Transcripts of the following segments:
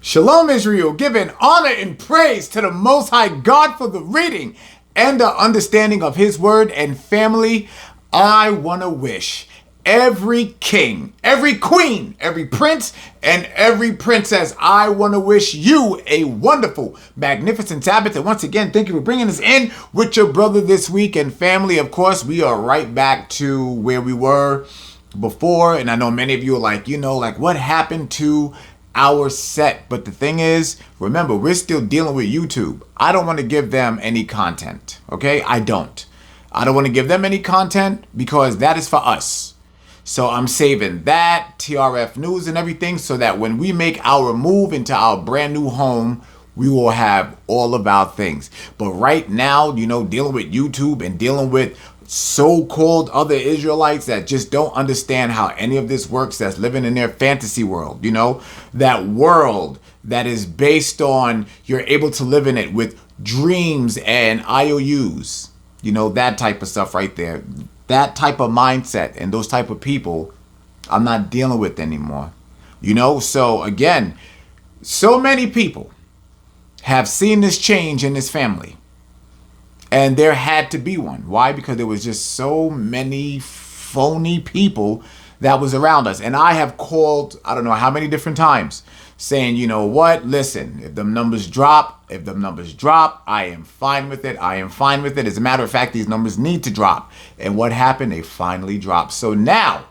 Shalom Israel, giving honor and praise to the Most High God for the reading and the understanding of His word. And family, I want to wish every king, every queen, every prince, and every princess, I want to wish you a wonderful, magnificent Sabbath. And once again, thank you for bringing us in with your brother this week. And family, of course, we are right back to where we were before. And I know many of you are like, what happened to our set? But the thing is, remember, we're still dealing with YouTube. I don't want to give them any content. Okay? I don't want to give them any content because that is for us. So I'm saving that, TRF news and everything, so that when we make our move into our brand new home, we will have all of our things. But right now, dealing with YouTube and dealing with so-called other Israelites that just don't understand how any of this works, that's living in their fantasy world, that world that is based on you're able to live in it with dreams and IOUs, that type of stuff right there. That type of mindset and those type of people I'm not dealing with anymore. So again, so many people have seen this change in this family. And there had to be one. Why? Because there was just so many phony people that was around us. And I have called, I don't know how many different times, saying, listen, if them numbers drop, I am fine with it. As a matter of fact, these numbers need to drop. And what happened? They finally dropped. So now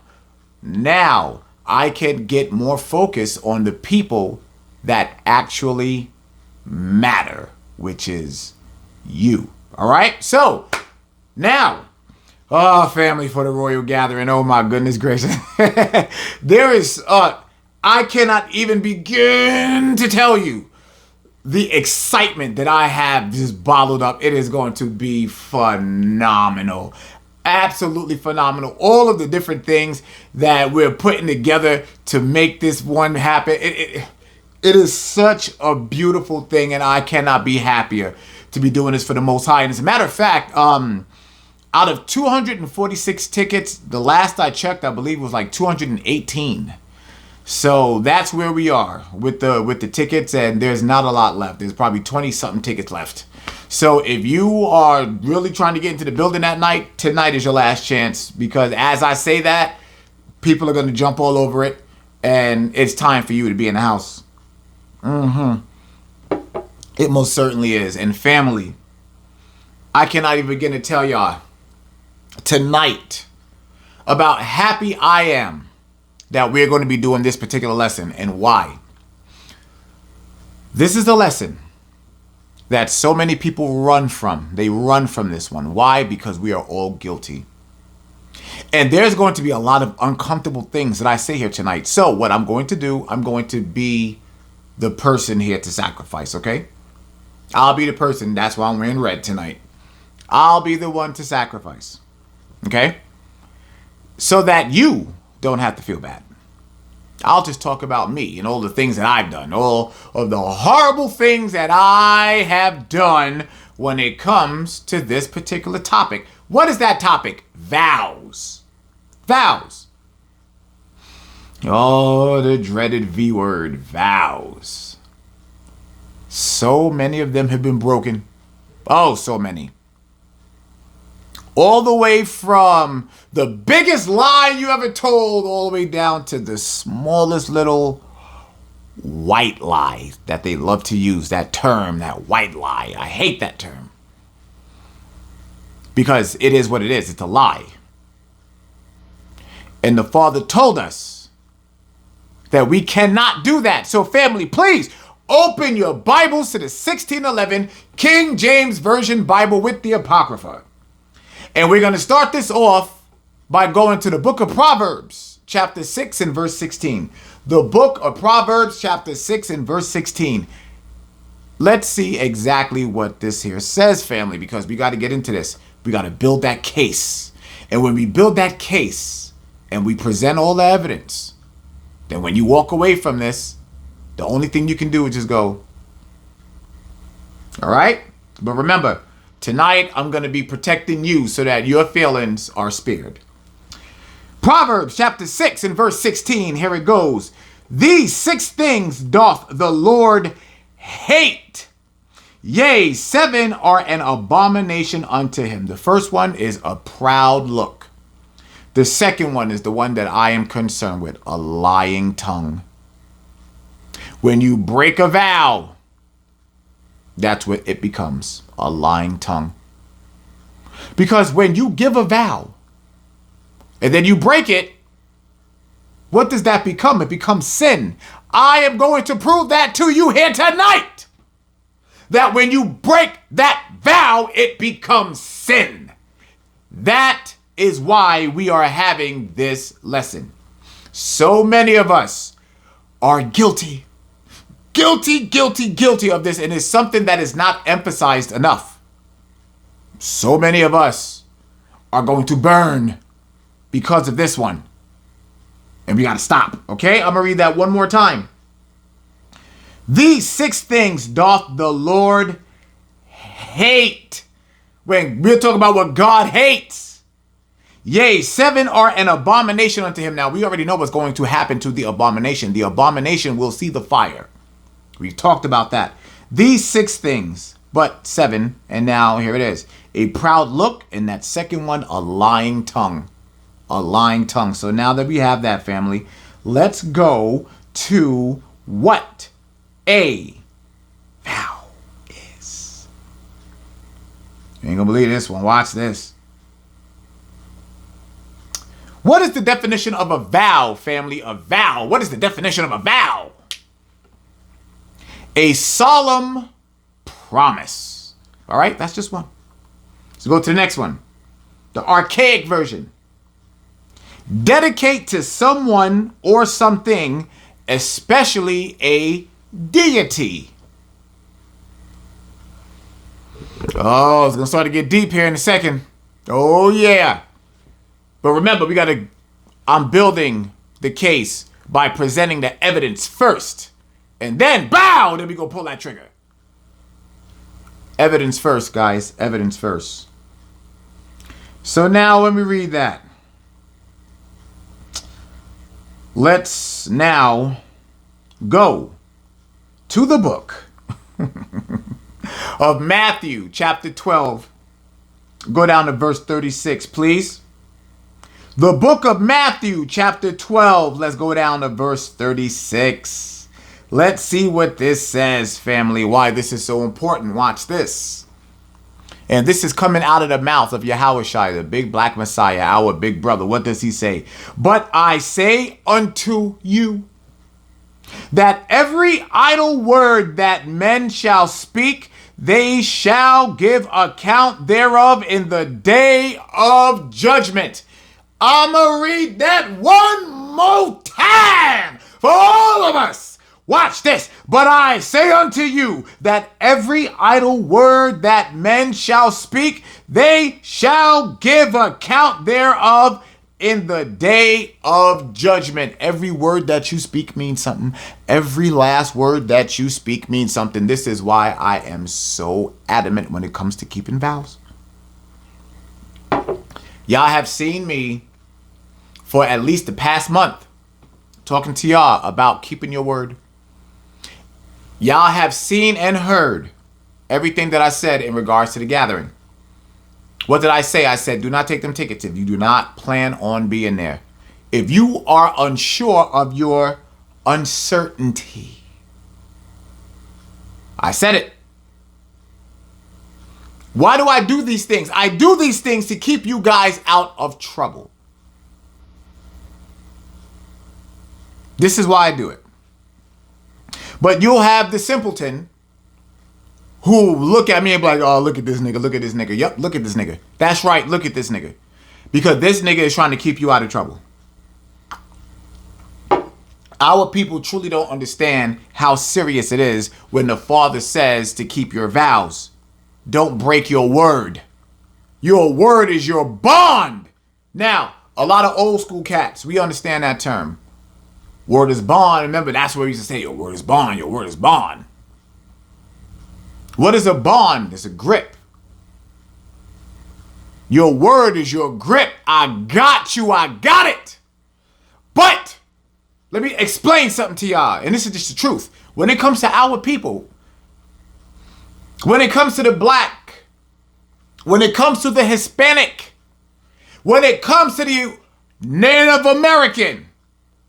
I can get more focus on the people that actually matter, which is you. All right. So now, family, for the royal gathering. Oh my goodness gracious. There is, I cannot even begin to tell you the excitement that I have just bottled up. It is going to be phenomenal. Absolutely phenomenal. All of the different things that we're putting together to make this one happen. It is such a beautiful thing, and I cannot be happier to be doing this for the Most High. And as a matter of fact, out of 246 tickets, the last I checked, I believe it was like 218. So that's where we are with the tickets, and there's not a lot left. There's probably 20-something tickets left. So if you are really trying to get into the building that night, tonight is your last chance, because as I say that, people are going to jump all over it, and it's time for you to be in the house. It most certainly is. And family, I cannot even begin to tell y'all tonight about happy I am that we're going to be doing this particular lesson and why. This is the lesson that so many people run from. They run from this one. Why? Because we are all guilty. And there's going to be a lot of uncomfortable things that I say here tonight. So what I'm going to do, I'm going to be the person here to sacrifice, okay? I'll be the person. That's why I'm wearing red tonight. I'll be the one to sacrifice, okay? So that you don't have to feel bad. I'll just talk about me and all the things that I've done, all of the horrible things that I have done when it comes to this particular topic. What is that topic? Vows. Vows. Oh, the dreaded V word, vows. So many of them have been broken. Oh, so many. All the way from the biggest lie you ever told all the way down to the smallest little white lie that they love to use. That term, that white lie. I hate that term. Because it is what it is. It's a lie. And the Father told us that we cannot do that. So family, please open your Bibles to the 1611 King James Version Bible with the Apocrypha. And we're going to start this off by going to the book of Proverbs, chapter 6 and verse 16. The book of Proverbs, chapter 6 and verse 16. Let's see exactly what this here says, family, because we got to get into this. We got to build that case. And when we build that case and we present all the evidence, then when you walk away from this, the only thing you can do is just go. All right? But remember, tonight, I'm going to be protecting you so that your feelings are spared. Proverbs chapter 6 and verse 16. Here it goes. These 6 things doth the Lord hate. Yea, 7 are an abomination unto him. The first one is a proud look. The second one is the one that I am concerned with, a lying tongue. When you break a vow, that's what it becomes, a lying tongue. Because when you give a vow and then you break it, what does that become? It becomes sin. I am going to prove that to you here tonight. That when you break that vow, it becomes sin. That is why we are having this lesson. So many of us are guilty of this, and it's something that is not emphasized enough. So many of us are going to burn because of this one. And we got to stop, okay? I'm going to read that one more time. These 6 things doth the Lord hate. When we're talking about what God hates. Yea, 7 are an abomination unto him. Now, we already know what's going to happen to the abomination. The abomination will see the fire. We talked about that. These 6 things, but 7, and now here it is. A proud look, and that second one, a lying tongue. A lying tongue. So now that we have that, family, let's go to what a vow is. You ain't gonna believe this one. Watch this. What is the definition of a vow, family? A vow. What is the definition of a vow? A solemn promise. All right, that's just one. Let's go to the next one. The archaic version. Dedicate to someone or something, especially a deity. Oh, it's going to start to get deep here in a second. Oh, yeah. But remember, I'm building the case by presenting the evidence first. And then, bow, then we go pull that trigger. Evidence first, guys. Evidence first. So now when we read that, let's now go to the book of Matthew, chapter 12. Go down to verse 36, please. The book of Matthew, chapter 12. Let's go down to verse 36. Let's see what this says, family. Why this is so important. Watch this. And this is coming out of the mouth of Yahushua, the big black Messiah, our big brother. What does he say? But I say unto you that every idle word that men shall speak, they shall give account thereof in the day of judgment. I'ma read that one more time for all of us. Watch this. But I say unto you that every idle word that men shall speak, they shall give account thereof in the day of judgment. Every word that you speak means something. Every last word that you speak means something. This is why I am so adamant when it comes to keeping vows. Y'all have seen me for at least the past month talking to y'all about keeping your word. Y'all have seen and heard everything that I said in regards to the gathering. What did I say? I said, do not take them tickets if you do not plan on being there. If you are unsure of your uncertainty. I said it. Why do I do these things? I do these things to keep you guys out of trouble. This is why I do it. But you'll have the simpleton who look at me and be like, oh, look at this nigga, look at this nigga. Yep, look at this nigga. That's right, look at this nigga. Because this nigga is trying to keep you out of trouble. Our people truly don't understand how serious it is when the Father says to keep your vows. Don't break your word. Your word is your bond. Now, a lot of old school cats, we understand that term. Word is bond. Remember, that's where we used to say, your word is bond, your word is bond. What is a bond? It's a grip. Your word is your grip. I got you. I got it. But let me explain something to y'all. And this is just the truth. When it comes to our people, when it comes to the black, when it comes to the Hispanic, when it comes to the Native American,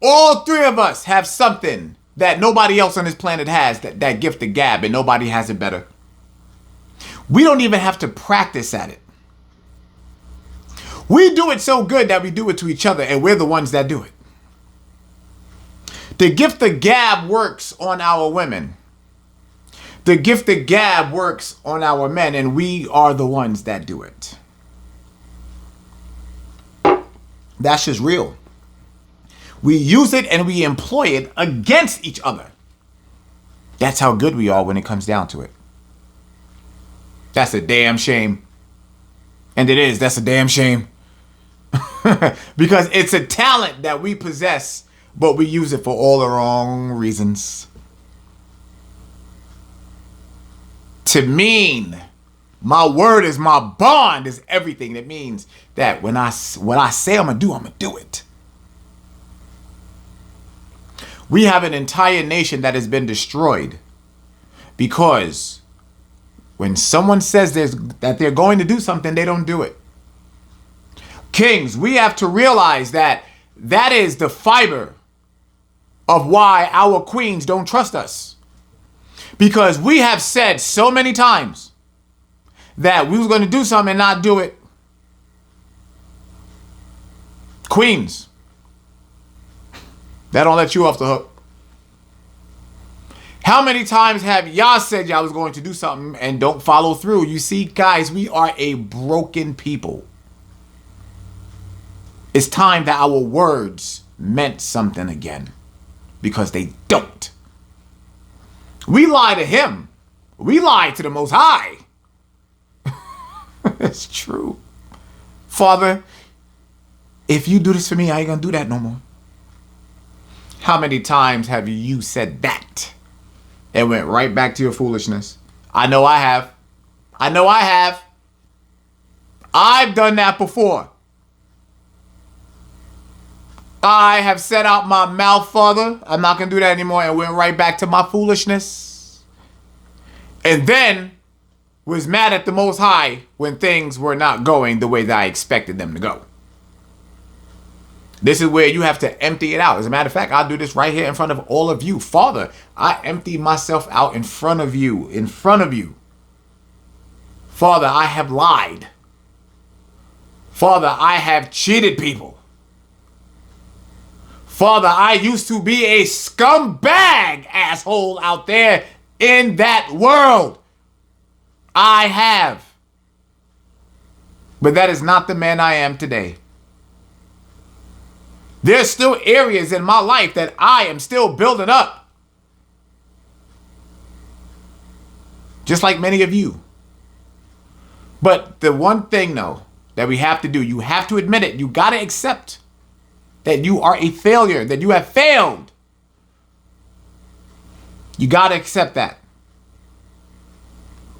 all three of us have something that nobody else on this planet has, that gift of gab, and nobody has it better. We don't even have to practice at it. We do it so good that we do it to each other, and we're the ones that do it. The gift of gab works on our women. The gift of gab works on our men, and we are the ones that do it. That's just real. We use it and we employ it against each other. That's how good we are when it comes down to it. That's a damn shame. And it is. That's a damn shame. Because it's a talent that we possess, but we use it for all the wrong reasons. To mean, my word is my bond is everything. That means that what I say I'm going to do it. We have an entire nation that has been destroyed because when someone says that they're going to do something, they don't do it. Kings, we have to realize that is the fiber of why our queens don't trust us. Because we have said so many times that we was going to do something and not do it. Queens, that don't let you off the hook. How many times have y'all said y'all was going to do something and don't follow through? You see, guys, we are a broken people. It's time that our words meant something again, because they don't. We lie to him. We lie to the Most High. It's true. Father, if you do this for me, I ain't gonna do that no more. How many times have you said that and went right back to your foolishness? I know I have. I know I have. I've done that before. I have set out my mouth, Father. I'm not going to do that anymore, and went right back to my foolishness. And then was mad at the Most High when things were not going the way that I expected them to go. This is where you have to empty it out. As a matter of fact, I'll do this right here in front of all of you. Father, I empty myself out in front of you. In front of you. Father, I have lied. Father, I have cheated people. Father, I used to be a scumbag asshole out there in that world. I have. But that is not the man I am today. There's still areas in my life that I am still building up. Just like many of you. But the one thing, though, that we have to do, you have to admit it. You got to accept that you are a failure, that you have failed. You got to accept that.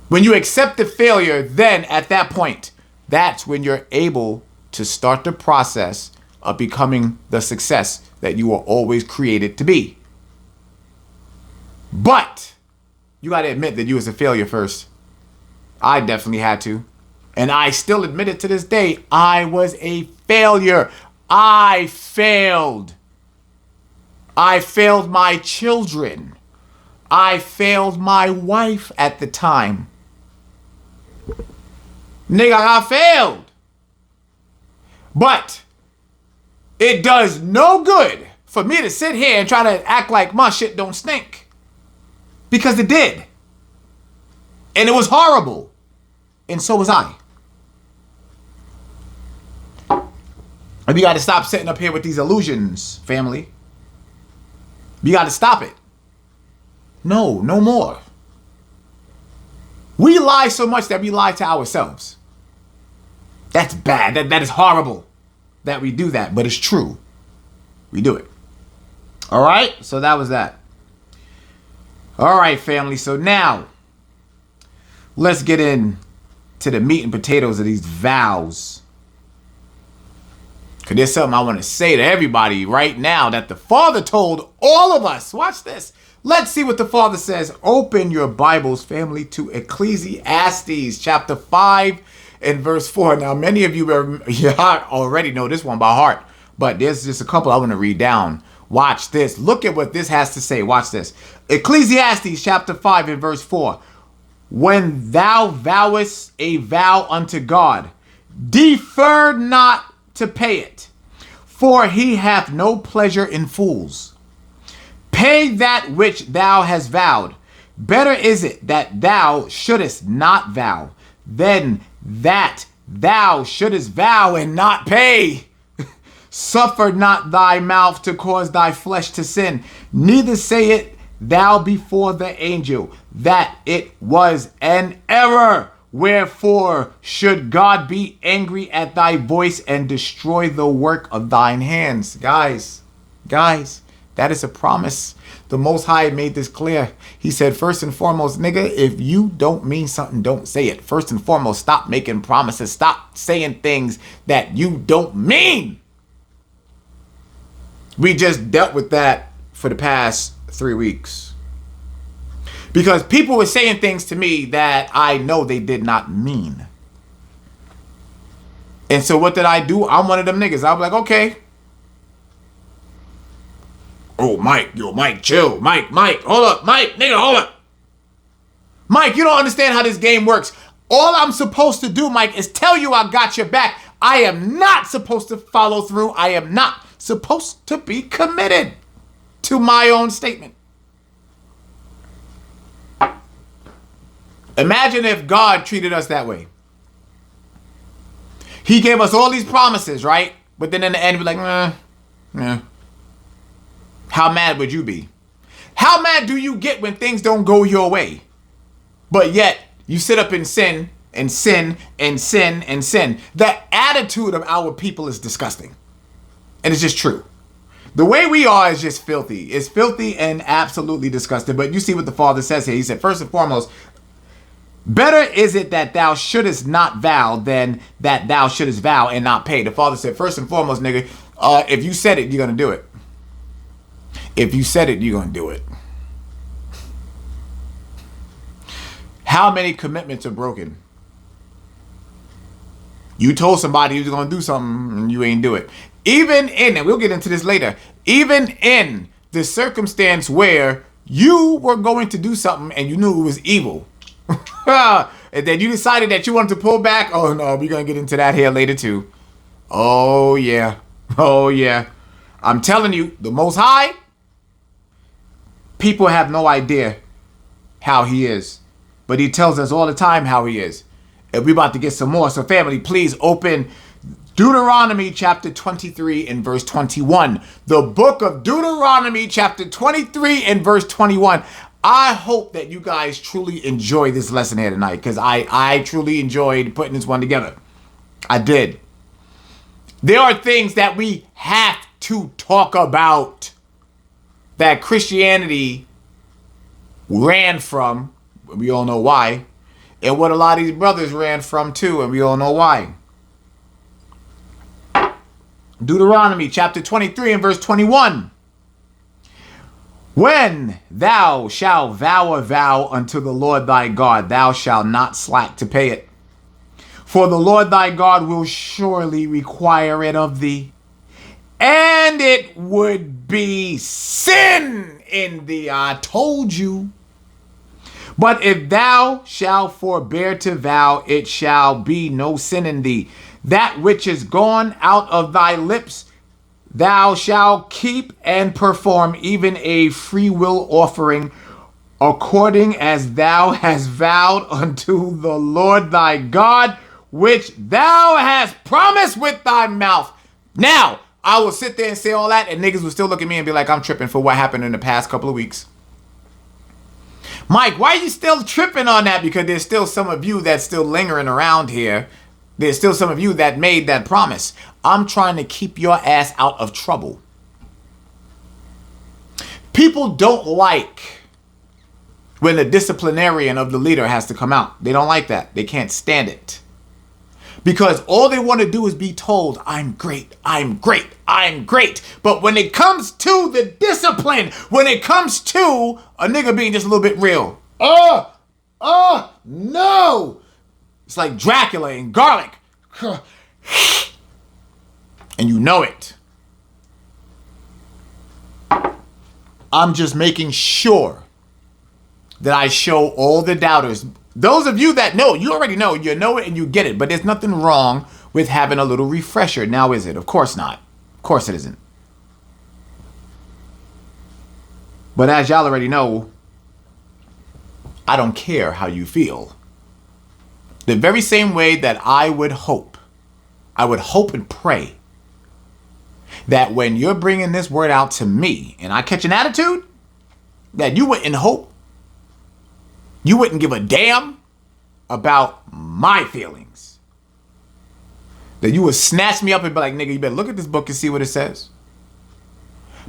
When you accept the failure, then at that point, that's when you're able to start the process of becoming the success that you were always created to be. But you got to admit that you was a failure first. I definitely had to. And I still admit it to this day. I was a failure. I failed. I failed my children. I failed my wife at the time. Nigga, I failed. But it does no good for me to sit here and try to act like my shit don't stink. Because it did. And it was horrible. And so was I. And you got to stop sitting up here with these illusions, family. You got to stop it. No more. We lie so much that we lie to ourselves. That's bad. That is horrible that we do that, but it's true. We do it. All right? So that was that. All right, family. So now, let's get in to the meat and potatoes of these vows. Because there's something I want to say to everybody right now that the Father told all of us. Watch this. Let's see what the Father says. Open your Bibles, family, to Ecclesiastes chapter 5 and verse 4. Now, many of you already know this one by heart, but there's just a couple I want to read down. Watch this. Look at what this has to say. Watch this. Ecclesiastes chapter 5 and verse 4. When thou vowest a vow unto God, defer not to pay it, for he hath no pleasure in fools. Pay that which thou hast vowed. Better is it that thou shouldest not vow, than that thou shouldest vow and not pay. Suffer not thy mouth to cause thy flesh to sin, neither say it thou before the angel, that it was an error. Wherefore should God be angry at thy voice and destroy the work of thine hands? Guys, that is a promise. The Most High made this clear. He said, first and foremost, nigga, if you don't mean something, don't say it. First and foremost, stop making promises. Stop saying things that you don't mean. We just dealt with that for the past 3 weeks. Because people were saying things to me that I know they did not mean. And so what did I do? I'm one of them niggas. I'll be like, okay. Oh, Mike, chill. Mike, hold up. Mike, nigga, hold up. Mike, you don't understand how this game works. All I'm supposed to do, Mike, is tell you I got your back. I am not supposed to follow through. I am not supposed to be committed to my own statement. Imagine if God treated us that way. He gave us all these promises, right? But then in the end, we're like, nah. How mad would you be? How mad do you get when things don't go your way? But yet, you sit up and sin, and sin, and sin, and sin. The attitude of our people is disgusting. And it's just true. The way we are is just filthy. It's filthy and absolutely disgusting. But you see what the Father says here. He said, first and foremost, better is it that thou shouldest not vow than that thou shouldest vow and not pay. The Father said, first and foremost, nigga, if you said it, you're going to do it. If you said it, you're going to do it. How many commitments are broken? You told somebody you was going to do something and you ain't do it. Even in, and we'll get into this later, even in the circumstance where you were going to do something and you knew it was evil. And then you decided that you wanted to pull back. Oh no, we're going to get into that here later too. Oh yeah. I'm telling you, the Most High, people have no idea how he is. But he tells us all the time how he is. And we're about to get some more. So family, please open Deuteronomy chapter 23 and verse 21. The book of Deuteronomy chapter 23 and verse 21. I hope that you guys truly enjoy this lesson here tonight, because I truly enjoyed putting this one together. I did. There are things that we have to talk about that Christianity ran from. We all know why. And what a lot of these brothers ran from too, and we all know why. Deuteronomy chapter 23 and verse 21. When thou shalt vow a vow unto the Lord thy God, thou shalt not slack to pay it. For the Lord thy God will surely require it of thee. And it would be sin in thee. I told you. But if thou shalt forbear to vow, it shall be no sin in thee. That which is gone out of thy lips, thou shalt keep and perform, even a free will offering, according as thou hast vowed unto the Lord thy God, which thou hast promised with thy mouth. Now, I will sit there and say all that, and niggas will still look at me and be like, I'm tripping for what happened in the past couple of weeks. Mike, why are you still tripping on that? Because there's still some of you that's still lingering around here. There's still some of you that made that promise. I'm trying to keep your ass out of trouble. People don't like when the disciplinarian of the leader has to come out. They don't like that. They can't stand it. Because all they want to do is be told, I'm great, I'm great, I'm great. But when it comes to the discipline, when it comes to a nigga being just a little bit real, no. It's like Dracula and garlic. And you know it. I'm just making sure that I show all the doubters. Those of you that know, you already know, you know it and you get it. But there's nothing wrong with having a little refresher. Now is it? Of course not. Of course it isn't. But as y'all already know, I don't care how you feel. The very same way that I would hope and pray that when you're bringing this word out to me and I catch an attitude, that you wouldn't hope, you wouldn't give a damn about my feelings. That you would snatch me up and be like, nigga, you better look at this book and see what it says.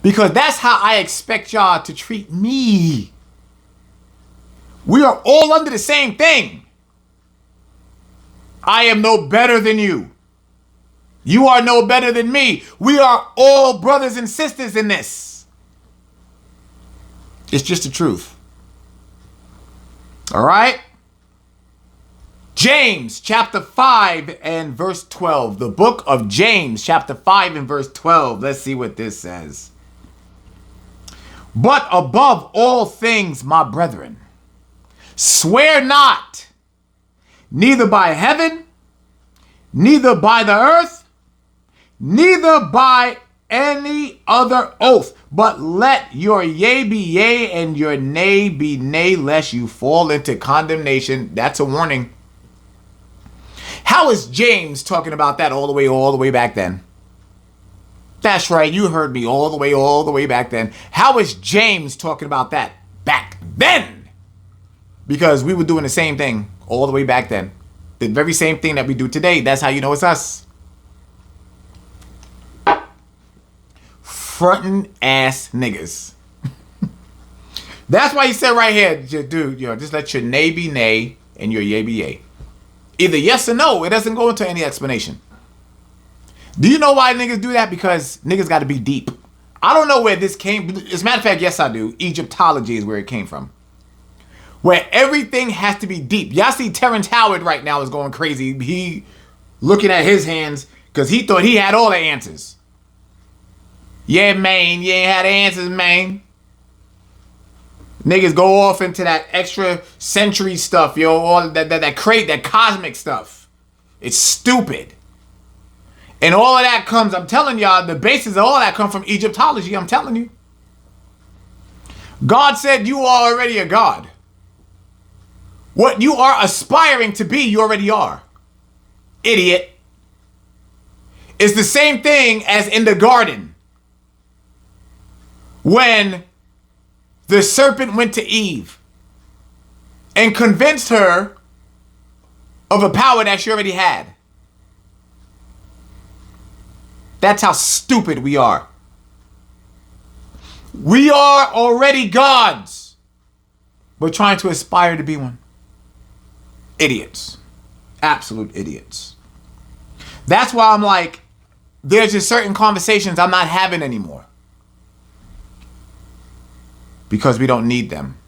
Because that's how I expect y'all to treat me. We are all under the same thing. I am no better than you. You are no better than me. We are all brothers and sisters in this. It's just the truth. All right? James chapter 5 and verse 12. The book of James chapter 5 and verse 12. Let's see what this says. But above all things, my brethren, swear not, neither by heaven, neither by the earth, neither by any other oath, but let your yea be yea and your nay be nay, lest you fall into condemnation. That's a warning. How is James talking about that all the way back then? That's right, you heard me, all the way back then. How is James talking about that back then? Because we were doing the same thing all the way back then. The very same thing that we do today. That's how you know it's us. Frontin' ass niggas. That's why he said right here, dude, just let your nay be nay and your yea be yea. Either yes or no. It doesn't go into any explanation. Do you know why niggas do that? Because niggas got to be deep. I don't know where this came. As a matter of fact, yes, I do. Egyptology is where it came from. Where everything has to be deep. Y'all see Terrence Howard right now is going crazy. He looking at his hands because he thought he had all the answers. Yeah, man. You ain't had the answers, man. Niggas go off into that extra century stuff, yo. All that cosmic stuff. It's stupid. And all of that comes, I'm telling y'all, the basis of all that come from Egyptology, I'm telling you. God said you are already a god. What you are aspiring to be, you already are. Idiot. It's the same thing as in the garden. When the serpent went to Eve and convinced her of a power that she already had. That's how stupid we are. We are already gods, but trying to aspire to be one. Idiots. Absolute idiots. That's why I'm like, there's just certain conversations I'm not having anymore. Because we don't need them.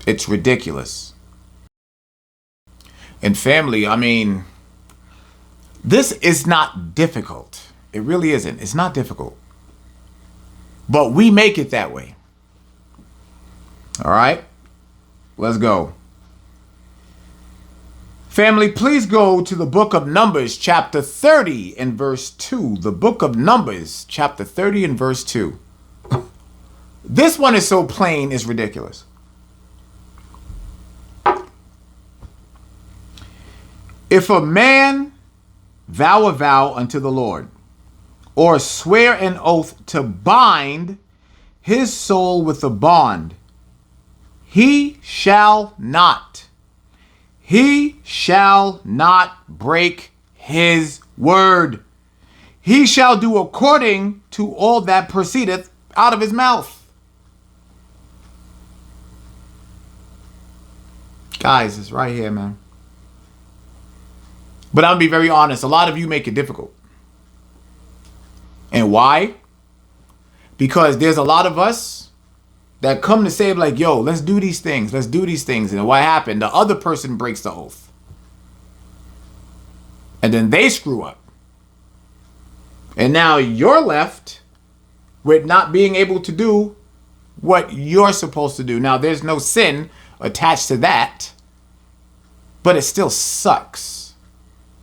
It's ridiculous. And family, I mean, this is not difficult. It really isn't. It's not difficult. But we make it that way. All right? Let's go. Family, please go to the book of Numbers, chapter 30 and verse 2. The book of Numbers, chapter 30 and verse 2. This one is so plain, it's ridiculous. If a man vow a vow unto the Lord, or swear an oath to bind his soul with a bond, he shall not break his word. He shall do according to all that proceedeth out of his mouth. Guys, it's right here, man. But I'll be very honest, a lot of you make it difficult. And why? Because there's a lot of us that come to say like, yo, let's do these things. Let's do these things. And what happened? The other person breaks the oath. And then they screw up. And now you're left with not being able to do what you're supposed to do. Now, there's no sin attached to that, but it still sucks.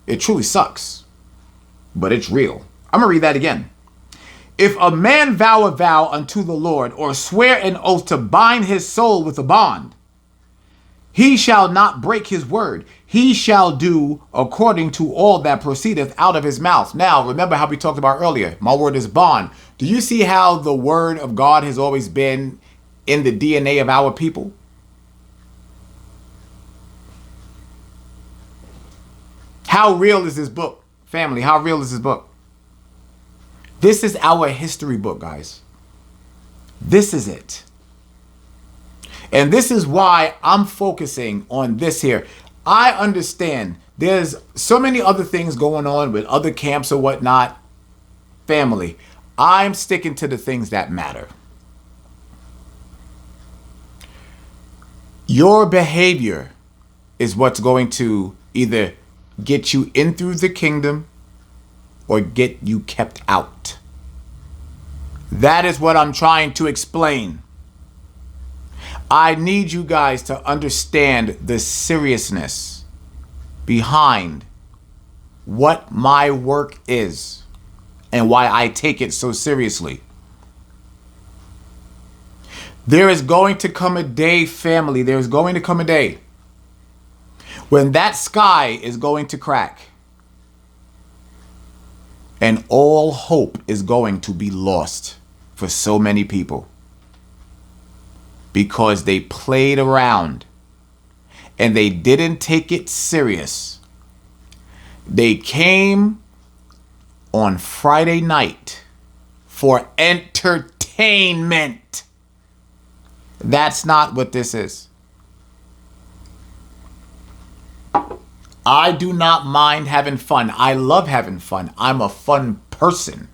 It truly sucks, but it's real. I'm going to read that again. If a man vow a vow unto the Lord, or swear an oath to bind his soul with a bond, he shall not break his word. He shall do according to all that proceedeth out of his mouth. Now, remember how we talked about earlier. My word is bond. Do you see how the word of God has always been in the DNA of our people? How real is this book, family? How real is this book? This is our history book, guys. This is it. And this is why I'm focusing on this here. I understand there's so many other things going on with other camps or whatnot. Family, I'm sticking to the things that matter. Your behavior is what's going to either get you in through the kingdom or get you kept out. That is what I'm trying to explain. I need you guys to understand the seriousness behind what my work is and why I take it so seriously. There is going to come a day, family, there is going to come a day when that sky is going to crack and all hope is going to be lost for so many people. Because they played around and they didn't take it serious. They came on Friday night for entertainment. That's not what this is. I do not mind having fun. I love having fun. I'm a fun person.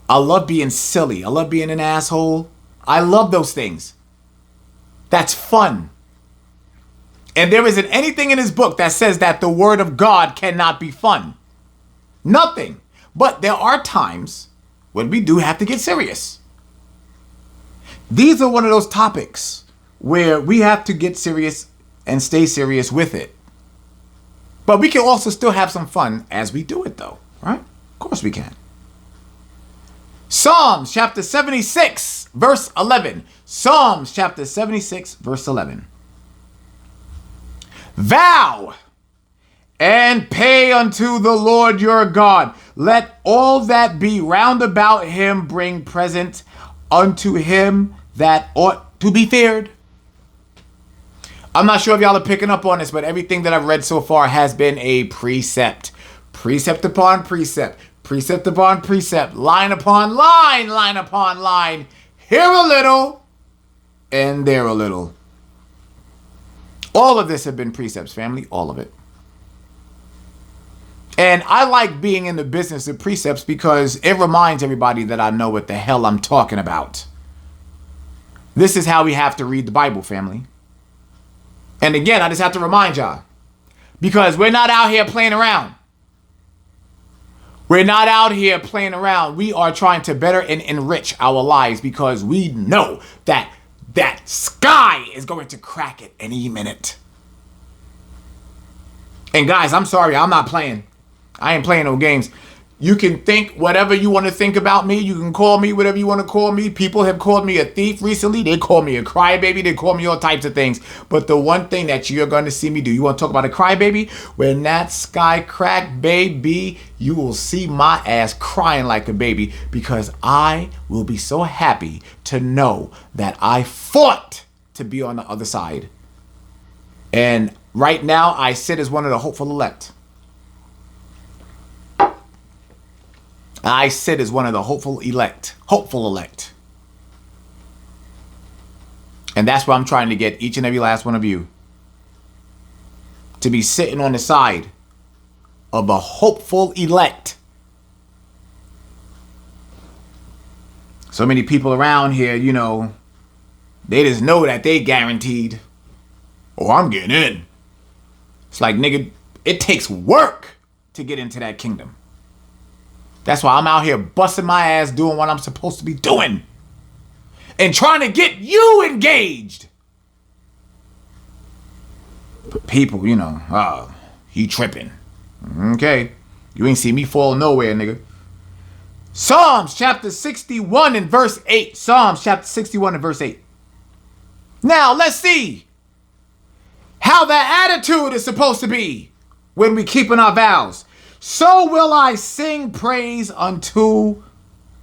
I love being silly. I love being an asshole. I love those things. That's fun. And there isn't anything in his book that says that the word of God cannot be fun. Nothing. But there are times when we do have to get serious. These are one of those topics where we have to get serious and stay serious with it. But we can also still have some fun as we do it though, right? Of course we can. Psalms chapter 76, verse 11. Psalms chapter 76, verse 11. Vow and pay unto the Lord your God. Let all that be round about him bring present unto him that ought to be feared. I'm not sure if y'all are picking up on this, but everything that I've read so far has been a precept. Precept upon precept. Precept upon precept, line upon line, line upon line. Here a little, and there a little. All of this have been precepts, family, all of it. And I like being in the business of precepts because it reminds everybody that I know what the hell I'm talking about. This is how we have to read the Bible, family. And again, I just have to remind y'all, because we're not out here playing around. We're not out here playing around. We are trying to better and enrich our lives because we know that that sky is going to crack at any minute. And guys, I'm sorry, I'm not playing. I ain't playing no games. You can think whatever you want to think about me. You can call me whatever you want to call me. People have called me a thief recently. They call me a crybaby. They call me all types of things. But the one thing that you're going to see me do, you want to talk about a crybaby? When that sky crack, baby, you will see my ass crying like a baby because I will be so happy to know that I fought to be on the other side. And right now, I sit as one of the hopeful elect. I sit as one of the hopeful elect. And that's why I'm trying to get each and every last one of you to be sitting on the side of a hopeful elect. So many people around here, you know, they just know that they guaranteed. Oh, I'm getting in. It's like, nigga, it takes work to get into that kingdom. That's why I'm out here busting my ass doing what I'm supposed to be doing. And trying to get you engaged. But people, you know, he tripping. Okay. You ain't see me fall nowhere, nigga. Psalms chapter 61 and verse 8. Psalms chapter 61 and verse 8. Now, let's see how that attitude is supposed to be when we keeping our vows. So will I sing praise unto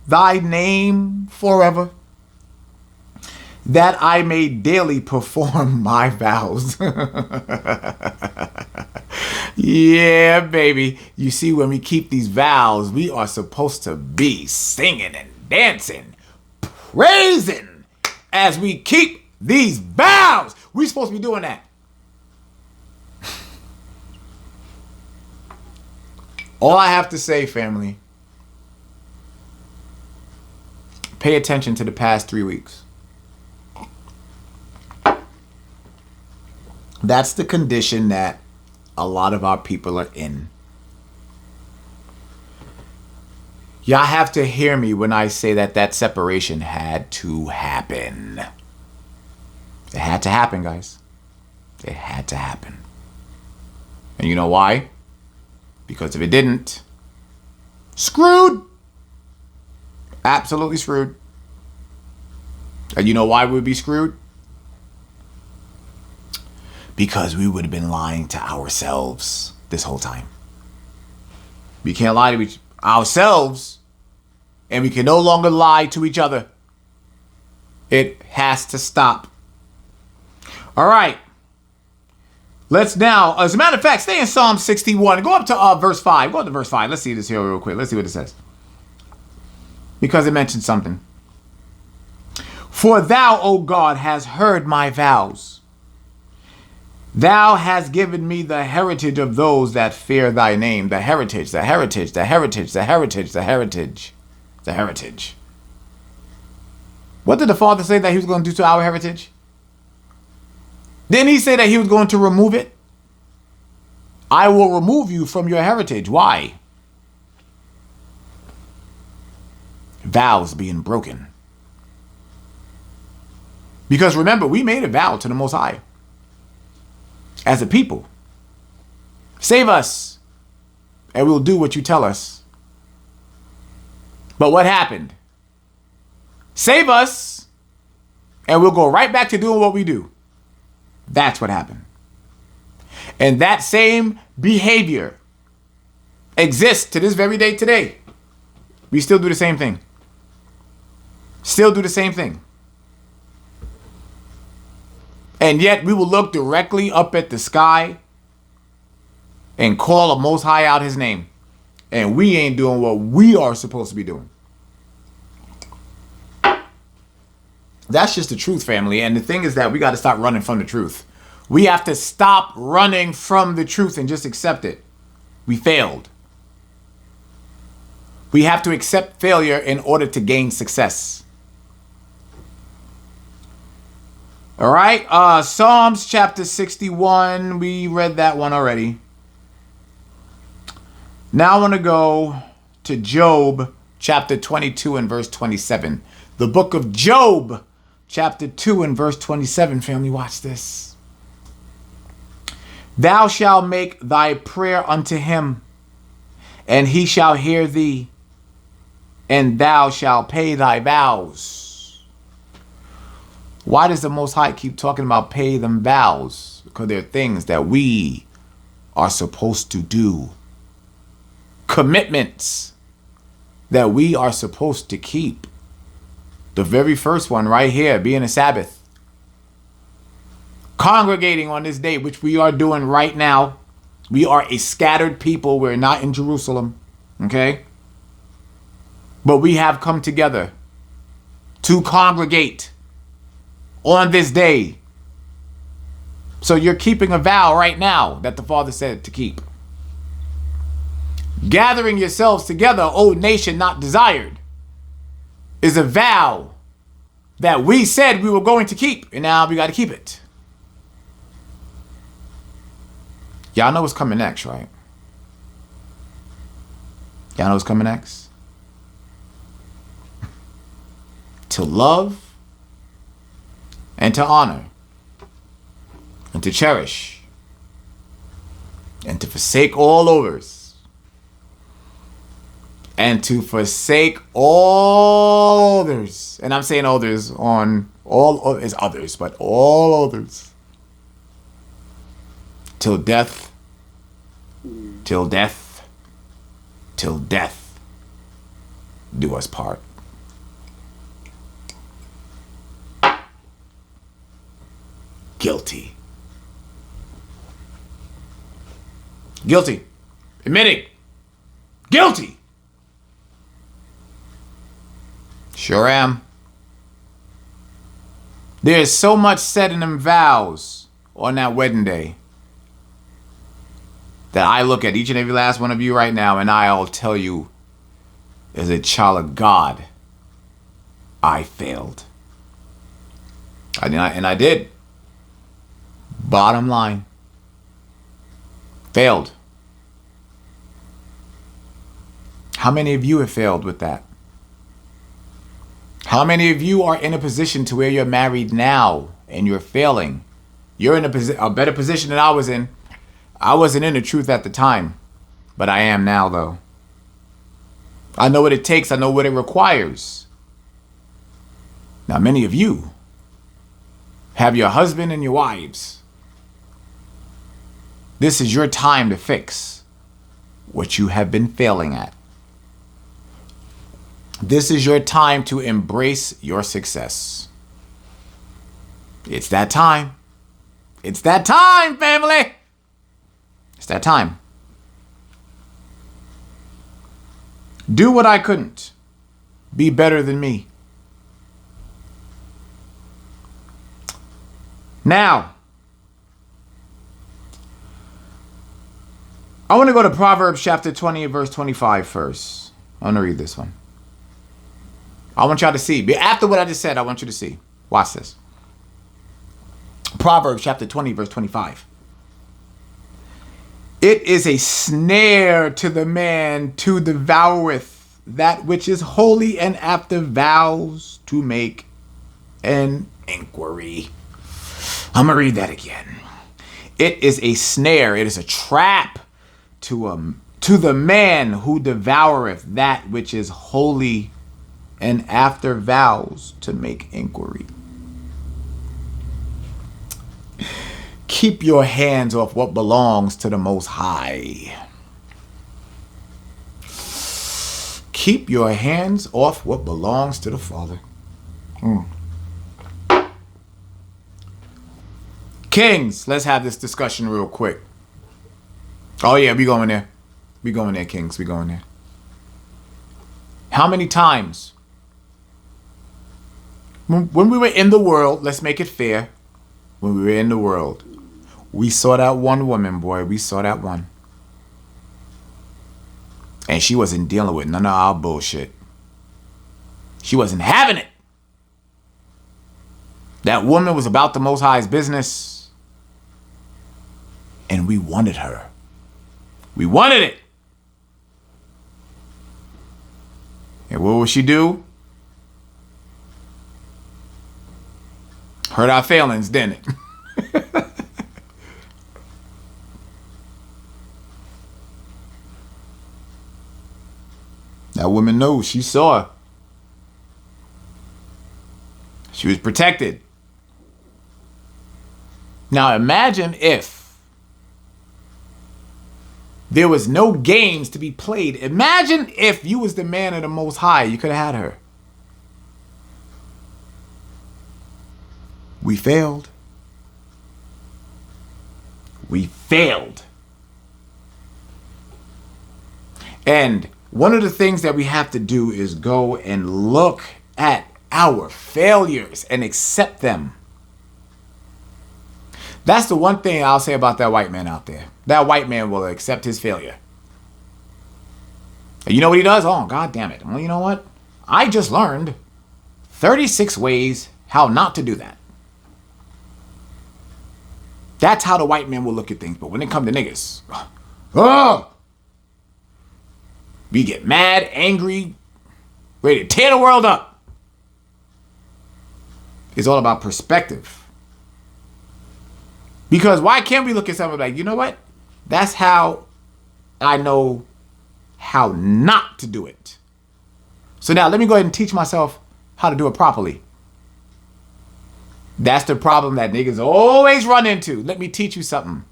thy name forever, that I may daily perform my vows. Yeah, baby. You see, when we keep these vows, we are supposed to be singing and dancing, praising as we keep these vows. We're supposed to be doing that. All I have to say, family, pay attention to the past 3 weeks. That's the condition that a lot of our people are in. Y'all have to hear me when I say that that separation had to happen. It had to happen, guys. It had to happen. And you know why? Because if it didn't, screwed. Absolutely screwed. And you know why we would be screwed? Because we would have been lying to ourselves this whole time. We can't lie to ourselves, and we can no longer lie to each other. It has to stop. All right. Let's now, as a matter of fact, stay in Psalm 61. Go up to verse 5. Go up to verse 5. Let's see this here real quick. Let's see what it says. Because it mentions something. For thou, O God, hast heard my vows. Thou hast given me the heritage of those that fear thy name. The heritage, the heritage, the heritage, the heritage, the heritage, the heritage. What did the Father say that he was going to do to our heritage? Didn't he say that he was going to remove it? I will remove you from your heritage. Why? Vows being broken. Because remember, we made a vow to the Most High. As a people. Save us, and we'll do what you tell us. But what happened? Save us, and we'll go right back to doing what we do. That's what happened. And that same behavior exists to this very day today. We still do the same thing. Still do the same thing. And yet we will look directly up at the sky and call the Most High out his name. And we ain't doing what we are supposed to be doing. That's just the truth, family. And the thing is that we got to stop running from the truth. We have to stop running from the truth and just accept it. We failed. We have to accept failure in order to gain success. All right, Psalms chapter 61. We read that one already. Now I want to go to Job chapter 22 and verse 27. The book of Job chapter 2 and verse 27. Family, watch this. Thou shalt make thy prayer unto him, and he shall hear thee, and thou shalt pay thy vows. Why does the Most High keep talking about pay them vows? Because they're things that we are supposed to do. Commitments that we are supposed to keep. The very first one right here, being a Sabbath. Congregating on this day, which we are doing right now. We are a scattered people. We're not in Jerusalem. Okay? But we have come together to congregate on this day. So you're keeping a vow right now that the Father said to keep. Gathering yourselves together, O nation not desired, is a vow that we said we were going to keep, and now we got to keep it. Y'all know what's coming next, right? Y'all know what's coming next? To love and to honor and to cherish and to forsake all others and to forsake all others. And I'm saying others on all is others, but all others. Till death, till death, till death do us part. Guilty. Guilty. Admitting. Guilty. Sure am. There's so much said in them vows on that wedding day that I look at each and every last one of you right now and I'll tell you, as a child of God, I failed. And I did. Bottom line. Failed. How many of you have failed with that? How many of you are in a position to where you're married now and you're failing? You're in a better position than I was in. I wasn't in the truth at the time, but I am now though. I know what it takes. I know what it requires. Now, many of you have your husband and your wives. This is your time to fix what you have been failing at. This is your time to embrace your success. It's that time. It's that time, family. It's that time. Do what I couldn't. Be better than me. Now, I want to go to Proverbs chapter 20 and verse 25 first. I want to read this one. I want y'all to see. After what I just said, I want you to see. Watch this. Proverbs chapter 20 verse 25. It is a snare to the man to devoureth that which is holy, and after vows to make an inquiry. I'm going to read that again. It is a snare. It is a trap to the man who devoureth that which is holy, and after vows to make inquiry. Keep your hands off what belongs to the Most High. Keep your hands off what belongs to the Father. Kings, let's have this discussion real quick. Oh yeah, we going there. We going there, Kings. We going there. How many times, when we were in the world, let's make it fair, when we were in the world, we saw that one woman, boy. We saw that one. And she wasn't dealing with none of our bullshit. She wasn't having it. That woman was about the Most High's business. And we wanted her. We wanted it. And what would she do? Hurt our feelings, didn't it? That woman knows. She saw her. She was protected. Now imagine if there was no games to be played. Imagine if you was the man of the Most High. You could have had her. We failed. We failed. And one of the things that we have to do is go and look at our failures and accept them. That's the one thing I'll say about that white man out there. That white man will accept his failure. And you know what he does? Oh, God damn it. Well, you know what? I just learned 36 ways how not to do that. That's how the white man will look at things. But when it comes to niggas, oh, we get mad, angry, ready to tear the world up. It's all about perspective. Because why can't we look at something like, you know what? That's how I know how not to do it. So now let me go ahead and teach myself how to do it properly. That's the problem that niggas always run into. Let me teach you something.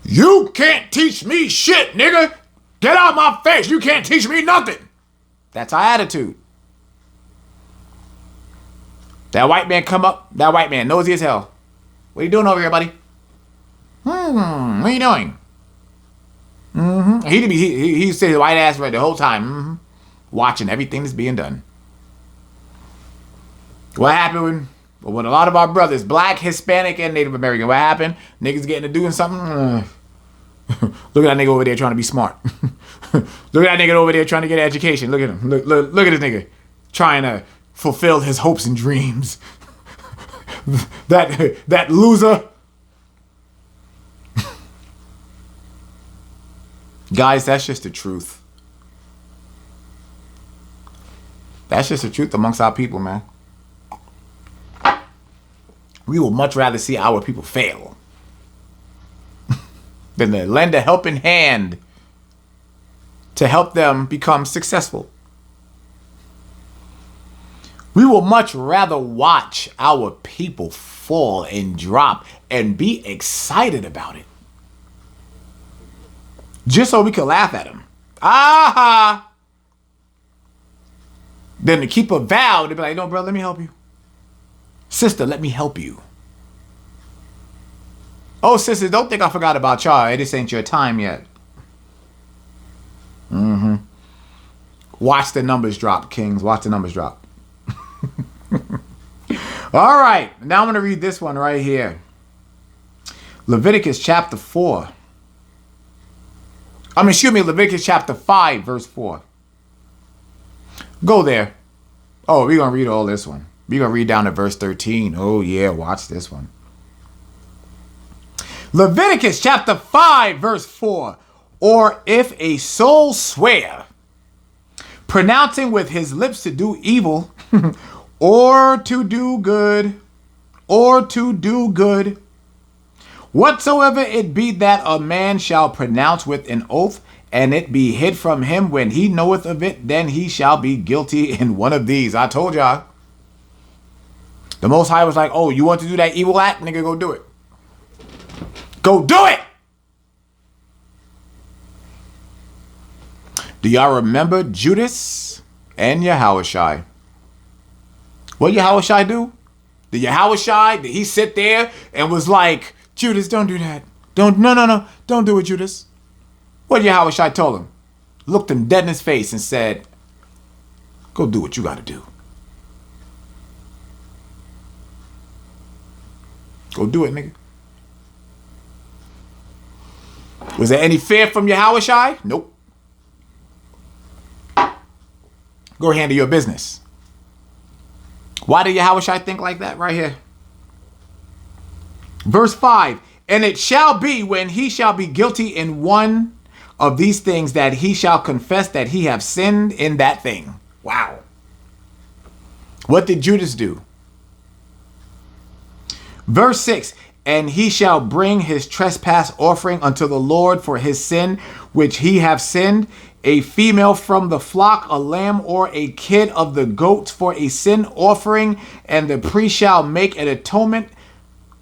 You can't teach me shit, nigga. Get out my face. You can't teach me nothing. That's our attitude. That white man come up. That white man nosy as hell. What are you doing over here, buddy? What are you doing? He stayed his white ass right the whole time, watching everything that's being done. What happened when a lot of our brothers, black, Hispanic, and Native American, what happened? Niggas getting to doing something. Look at that nigga over there trying to be smart. Look at that nigga over there trying to get an education. Look at him. Look at this nigga trying to fulfill his hopes and dreams. that loser. Guys, that's just the truth. That's just the truth amongst our people, man. We would much rather see our people fail than to lend a helping hand to help them become successful. We will much rather watch our people fall and drop and be excited about it, just so we can laugh at them. Aha! Then to keep a vow, to be like, no, bro, let me help you. Sister, let me help you. Oh, sisters, don't think I forgot about y'all. This ain't your time yet. Watch the numbers drop, kings. Watch the numbers drop. All right. Now I'm going to read this one right here. Leviticus chapter 4. Leviticus chapter 5, verse 4. Go there. Oh, we're going to read all this one. We're going to read down to verse 13. Oh, yeah, watch this one. Leviticus chapter 5, verse 4. Or if a soul swear, pronouncing with his lips to do evil, or to do good, whatsoever it be that a man shall pronounce with an oath, and it be hid from him when he knoweth of it, then he shall be guilty in one of these. I told y'all. The Most High was like, oh, you want to do that evil act? Nigga, go do it. Go do it! Do y'all remember Judas and Yahushua? What Yahushua do? Did Yahushua, did he sit there and was like, Judas, don't do that. No, don't do it, Judas. What Yahushua told him? Looked him dead in his face and said, go do what you got to do. Go do it, nigga. Was there any fear from Yahushua? Nope. Go handle your business. Why did Yahushua think like that? Right here. Verse 5. And it shall be when he shall be guilty in one of these things that he shall confess that he have sinned in that thing. Wow. What did Judas do? Verse 6. And he shall bring his trespass offering unto the Lord for his sin, which he have sinned, a female from the flock, a lamb or a kid of the goats for a sin offering, and the priest shall make an atonement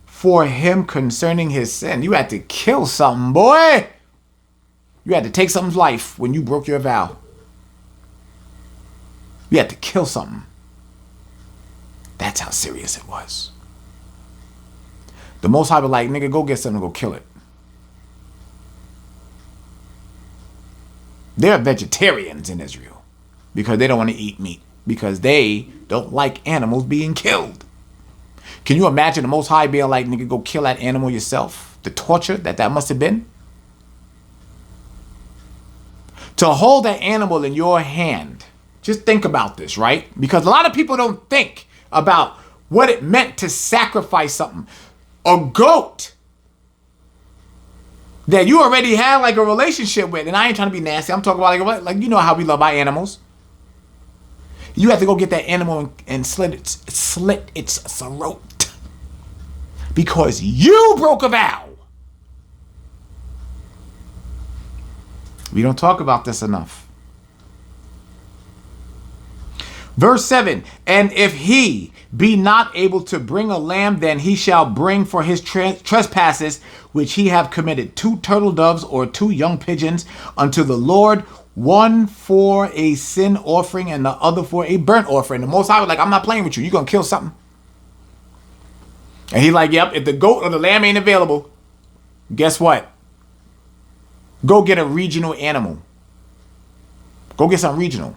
for him concerning his sin. You had to kill something, boy. You had to take something's life when you broke your vow. You had to kill something. That's how serious it was. The Most High was like, nigga, go get something, go kill it. There are vegetarians in Israel because they don't want to eat meat, because they don't like animals being killed. Can you imagine the Most High being like, nigga, go kill that animal yourself? The torture that must have been. to hold that animal in your hand. Just think about this, right? Because a lot of people don't think about what it meant to sacrifice something. A goat that you already had like a relationship with. And I ain't trying to be nasty. I'm talking about like you know how we love our animals. You have to go get that animal and slit its throat. Because you broke a vow. We don't talk about this enough. Verse 7, and if he be not able to bring a lamb, then he shall bring for his trespasses which he have committed 2 turtle doves or 2 young pigeons unto the Lord, one for a sin offering and the other for a burnt offering. The Most High was like, I'm not playing with you. You're going to kill something. And he's like, yep, if the goat or the lamb ain't available, guess what? Go get a regional animal. Go get something regional.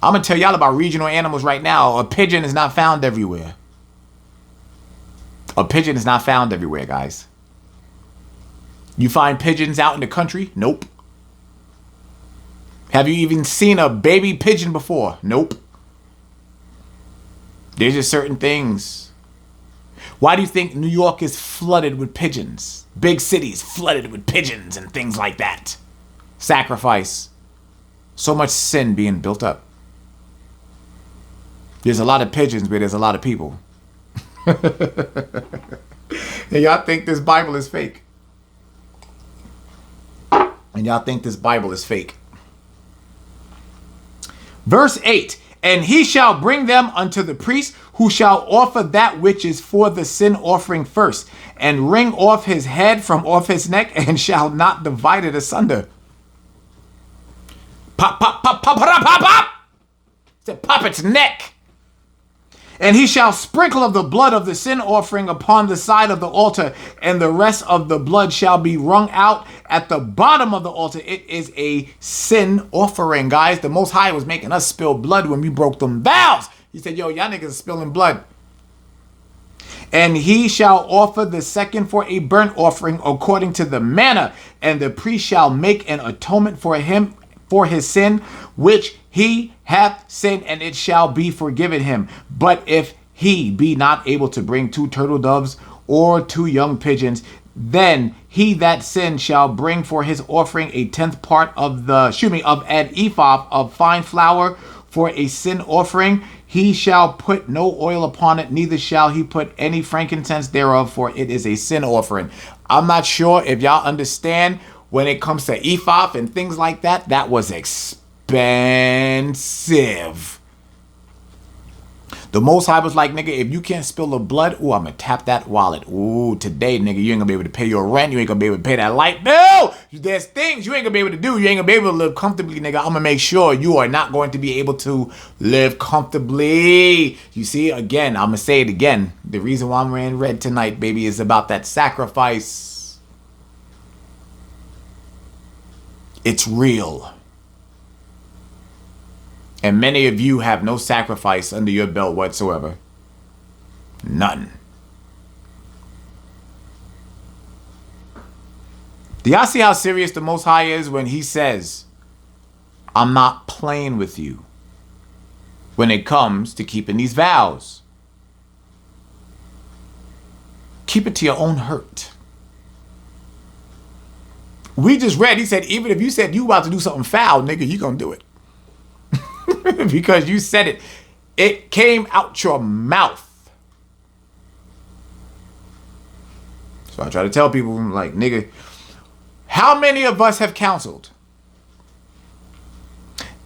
I'm going to tell y'all about regional animals right now. A pigeon is not found everywhere. A pigeon is not found everywhere, guys. You find pigeons out in the country? Nope. Have you even seen a baby pigeon before? Nope. There's just certain things. Why do you think New York is flooded with pigeons? Big cities flooded with pigeons and things like that. Sacrifice. So much sin being built up. There's a lot of pigeons, but there's a lot of people. And y'all think this Bible is fake. And y'all think this Bible is fake. Verse 8, and he shall bring them unto the priest, who shall offer that which is for the sin offering first, and wring off his head from off his neck, and shall not divide it asunder. Pop, pop, pop, pop, pop, pop, pop. Said pop its neck. And he shall sprinkle of the blood of the sin offering upon the side of the altar, and the rest of the blood shall be wrung out at the bottom of the altar. It is a sin offering, guys. The Most High was making us spill blood when we broke them vows. He said, yo, y'all niggas are spilling blood. And he shall offer the second for a burnt offering according to the manner, and the priest shall make an atonement for him for his sin, which he hath sinned, and it shall be forgiven him. But if he be not able to bring 2 turtle doves or 2 young pigeons, then he that sinned shall bring for his offering a 10th part of an ephah of fine flour for a sin offering. He shall put no oil upon it, neither shall he put any frankincense thereof, for it is a sin offering. I'm not sure if y'all understand when it comes to ephah and things like that. That was expensive. The Most High was like, nigga, if you can't spill the blood, ooh, I'm gonna tap that wallet. Ooh, today, nigga, you ain't gonna be able to pay your rent. You ain't gonna be able to pay that light bill. There's things you ain't gonna be able to do. You ain't gonna be able to live comfortably, nigga. I'm gonna make sure you are not going to be able to live comfortably. You see, again, I'm gonna say it again. The reason why I'm wearing red tonight, baby, is about that sacrifice. It's real. And many of you have no sacrifice under your belt whatsoever. None. Do y'all see how serious the Most High is when he says, I'm not playing with you when it comes to keeping these vows? Keep it to your own hurt. We just read, he said, even if you said you about to do something foul, nigga, you gonna do it. Because you said it. It came out your mouth. So I try to tell people, like, nigga, how many of us have counseled?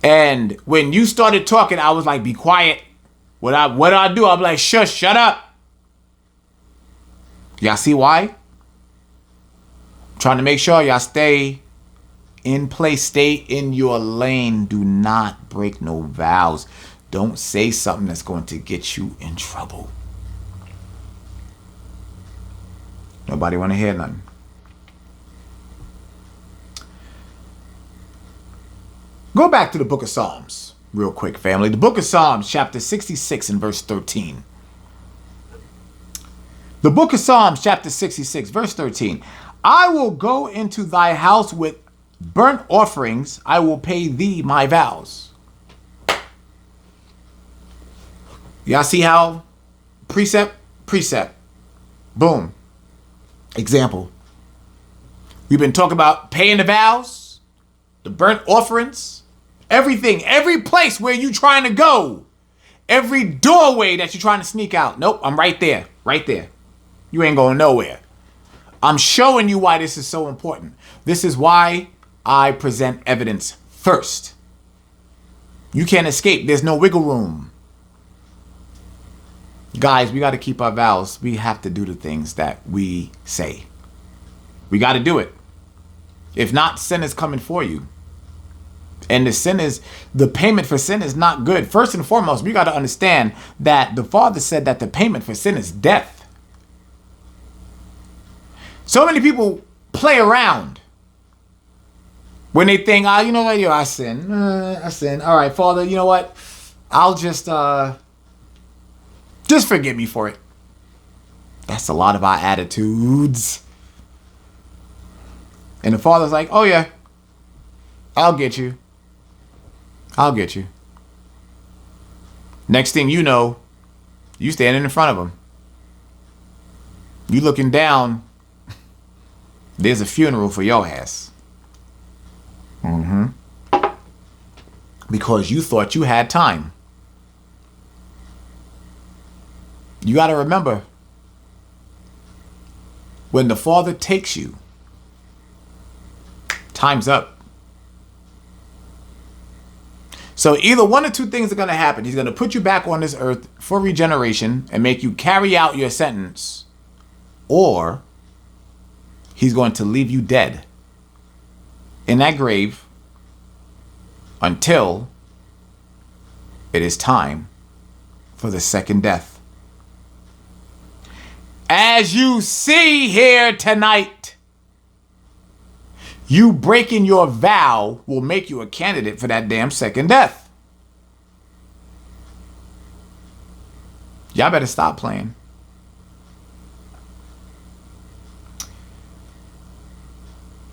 And when you started talking, I was like, be quiet. What do I do? I'm like, shush, shut up. Y'all see why? I'm trying to make sure y'all stay in place, stay in your lane. Do not break no vows. Don't say something that's going to get you in trouble. Nobody want to hear nothing. Go back to the book of Psalms real quick, family. The book of Psalms, chapter 66 and verse 13. The book of Psalms, chapter 66, verse 13. I will go into thy house with burnt offerings, I will pay thee my vows. Y'all see how precept, precept, boom. Example. We've been talking about paying the vows, the burnt offerings, everything, every place where you trying to go, every doorway that you're trying to sneak out. Nope, I'm right there, right there. You ain't going nowhere. I'm showing you why this is so important. This is why I present evidence first. You can't escape. There's no wiggle room. Guys, we got to keep our vows. We have to do the things that we say. We got to do it. If not, sin is coming for you. And the payment for sin is not good. First and foremost, we got to understand that the Father said that the payment for sin is death. So many people play around when they think, you know what, I sin. I sin. All right, Father, you know what? I'll just forgive me for it. That's a lot of our attitudes. And the Father's like, oh yeah, I'll get you. I'll get you. Next thing you know, you standing in front of him. You looking down, there's a funeral for your ass. Because you thought you had time. You got to remember, when the Father takes you, time's up. So either one or two things are going to happen. He's going to put you back on this earth for regeneration and make you carry out your sentence, or he's going to leave you dead in that grave until it is time for the second death. As you see here tonight, you breaking your vow will make you a candidate for that damn second death. Y'all better stop playing.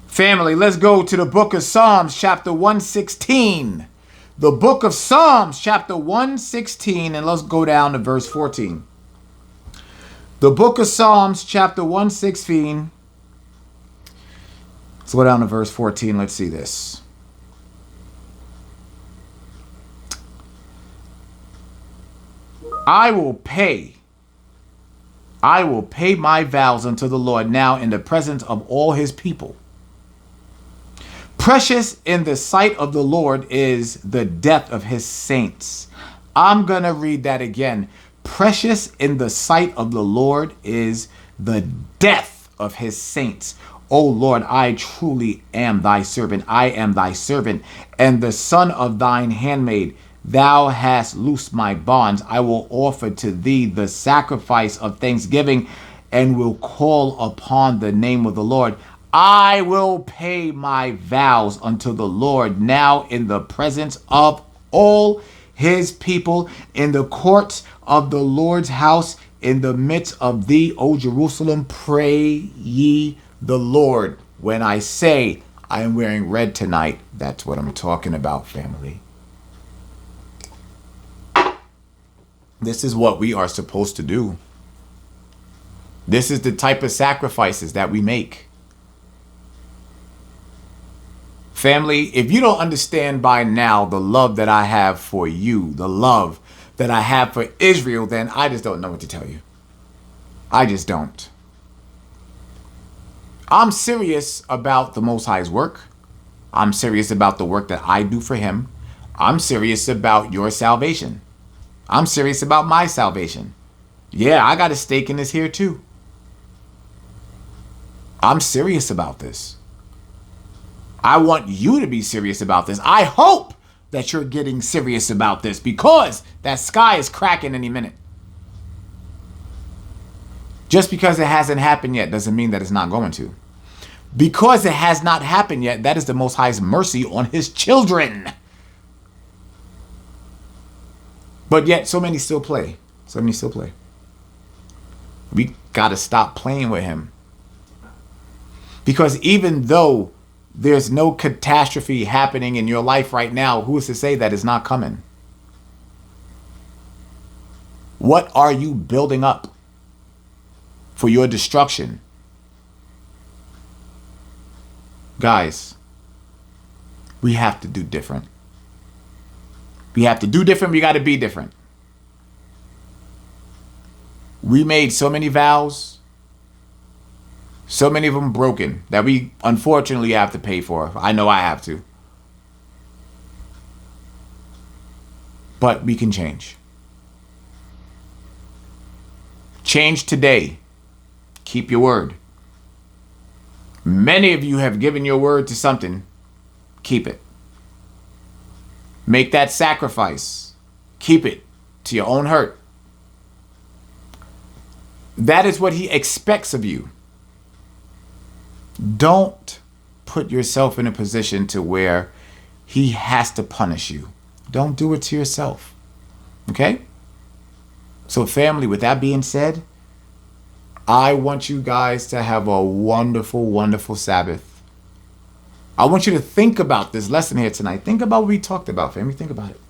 Family, let's go to the book of Psalms, chapter 116. The book of Psalms, chapter 116, and let's go down to verse 14. The book of Psalms, chapter 116. Let's go down to verse 14. Let's see this. I will pay my vows unto the Lord now in the presence of all his people. Precious in the sight of the Lord is the death of his saints. I'm going to read that again. Precious in the sight of the Lord is the death of his saints. O Lord, I truly am thy servant. I am thy servant and the son of thine handmaid. Thou hast loosed my bonds. I will offer to thee the sacrifice of thanksgiving and will call upon the name of the Lord. I will pay my vows unto the Lord now in the presence of all his people, in the courts of the Lord's house, in the midst of thee, O Jerusalem. Pray ye the Lord. When I say I am wearing red tonight, that's what I'm talking about, family. This is what we are supposed to do. This is the type of sacrifices that we make. Family, if you don't understand by now the love that I have for you, the love that I have for Israel, then I just don't know what to tell you. I just don't. I'm serious about the Most High's work. I'm serious about the work that I do for him. I'm serious about your salvation. I'm serious about my salvation. Yeah, I got a stake in this here too. I'm serious about this. I want you to be serious about this. I hope that you're getting serious about this, because that sky is cracking any minute. Just because it hasn't happened yet doesn't mean that it's not going to. Because it has not happened yet, that is the Most High's mercy on his children. But yet, so many still play. So many still play. We got to stop playing with him. Because even though there's no catastrophe happening in your life right now, who is to say that it's not coming? What are you building up for your destruction? Guys, we have to do different. We have to do different. We got to be different. We made so many vows, so many of them broken, that we unfortunately have to pay for. I know I have to. But we can change. Change today. Keep your word. Many of you have given your word to something. Keep it. Make that sacrifice. Keep it to your own hurt. That is what he expects of you. Don't put yourself in a position to where he has to punish you. Don't do it to yourself. Okay? So family, with that being said, I want you guys to have a wonderful, wonderful Sabbath. I want you to think about this lesson here tonight. Think about what we talked about, family. Think about it.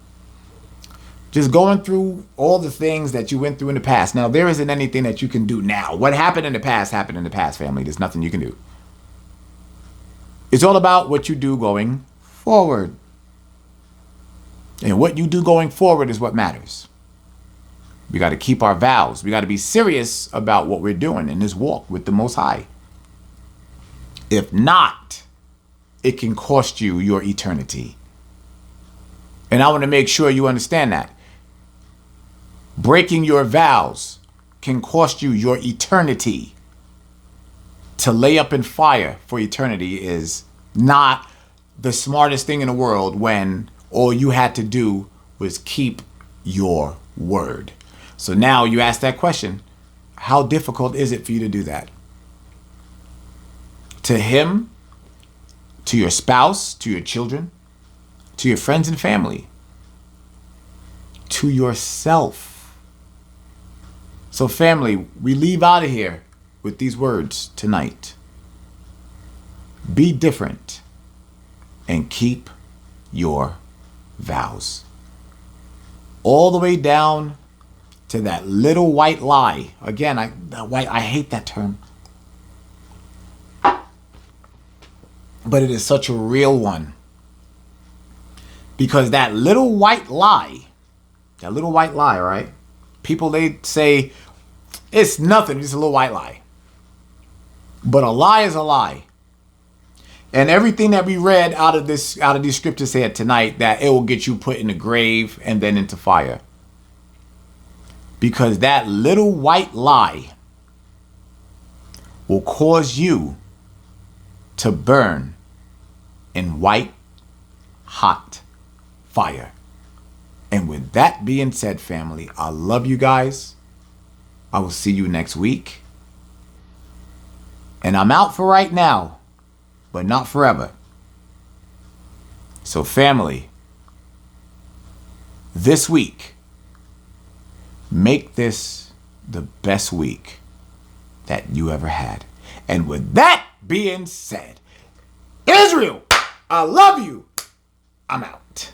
Just going through all the things that you went through in the past. Now, there isn't anything that you can do now. What happened in the past happened in the past, family. There's nothing you can do. It's all about what you do going forward. And what you do going forward is what matters. We got to keep our vows. We got to be serious about what we're doing in this walk with the Most High. If not, it can cost you your eternity. And I want to make sure you understand that. Breaking your vows can cost you your eternity. To lay up in fire for eternity is not the smartest thing in the world when all you had to do was keep your word. So now you ask that question, how difficult is it for you to do that? To him, to your spouse, to your children, to your friends and family, to yourself. So family, we leave out of here with these words tonight. Be different and keep your vows. All the way down to that little white lie. Again, I hate that term. But it is such a real one. Because that little white lie, right? People, they say, it's nothing, it's a little white lie. But a lie is a lie. And everything that we read out of these scriptures here tonight, that it will get you put in the grave and then into fire. Because that little white lie will cause you to burn in white, hot fire. And with that being said, family, I love you guys. I will see you next week. And I'm out for right now, but not forever. So family, this week, make this the best week that you ever had. And with that being said, Israel, I love you. I'm out.